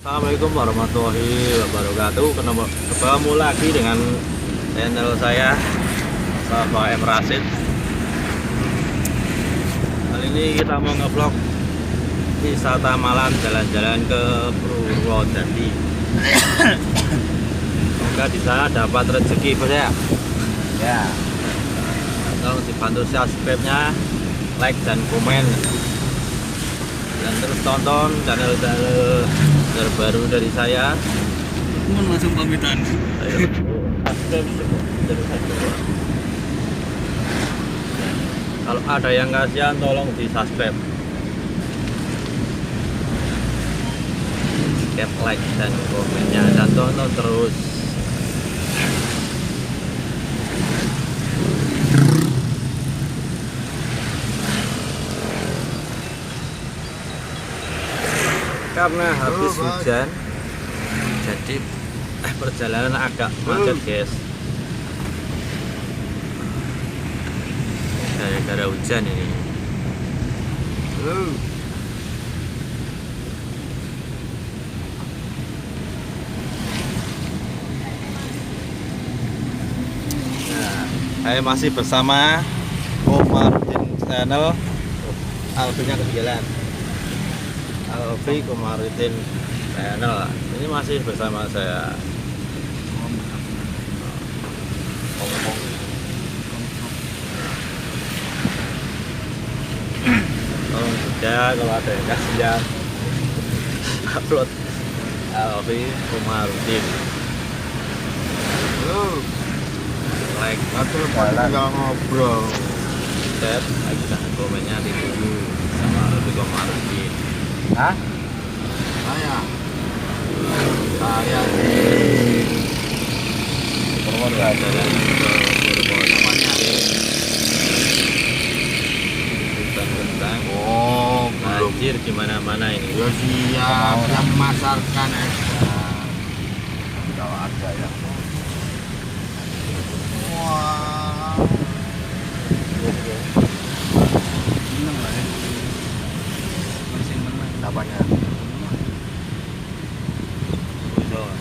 Assalamualaikum warahmatullahi wabarakatuh. Ketemu lagi dengan channel saya, Safa M Rasid. Kali ini kita mau nge-vlog wisata malam, jalan-jalan ke Purwodadi. Semoga di sana dapat rezeki, bos ya. Ya. Tolong dibantu subscribe-nya, like dan komen. Dan terus tonton channel-channel terbaru dari saya. Mohon langsung pamitan. Ayo, subscribe terus aja. Kalau ada yang kasihan tolong di subscribe, like dan komennya, dan tonton terus. Karena habis hujan, jadi perjalanan agak macet, guys. Gara-gara hujan ini. Nah, saya masih bersama Komarudin channel. Alfinya ketinggalan. Alfi Komarudin channel. Ini masih bersama saya. Tolong juga kalau ada yang kasihan upload Alfi Komarudin. Like, Tinggal ngobrol. subscribe, like dan komennya ditunggu sama Alfi Komarudin. Hah? Saya Jalan ke Purwodadi namanya hutan-hutan, oh belum. banjir di mana-mana ini. Ya siap yang memasarkan kalau ada ya. Wah. Seneng lah ya. Masih menang. Apanya? Orang.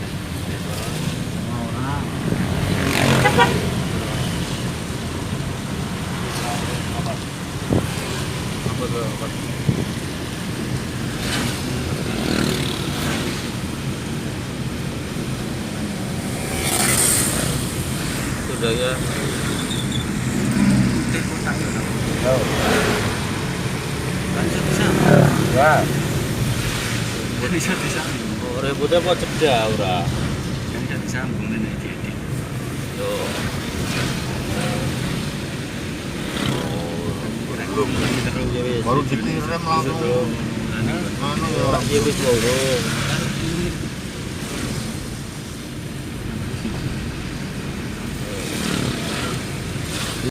Apa tuh? Apa? Sudah ya. Oh. Kan bisa. Ya. Bisa disambung. Oh, ributnya kok ceda ora. Kan bisa disambung dan edit. Tuh. Belum. Ya wis. Baru dikirim langsung. Belum. Anu ya. Ora ya wis loro.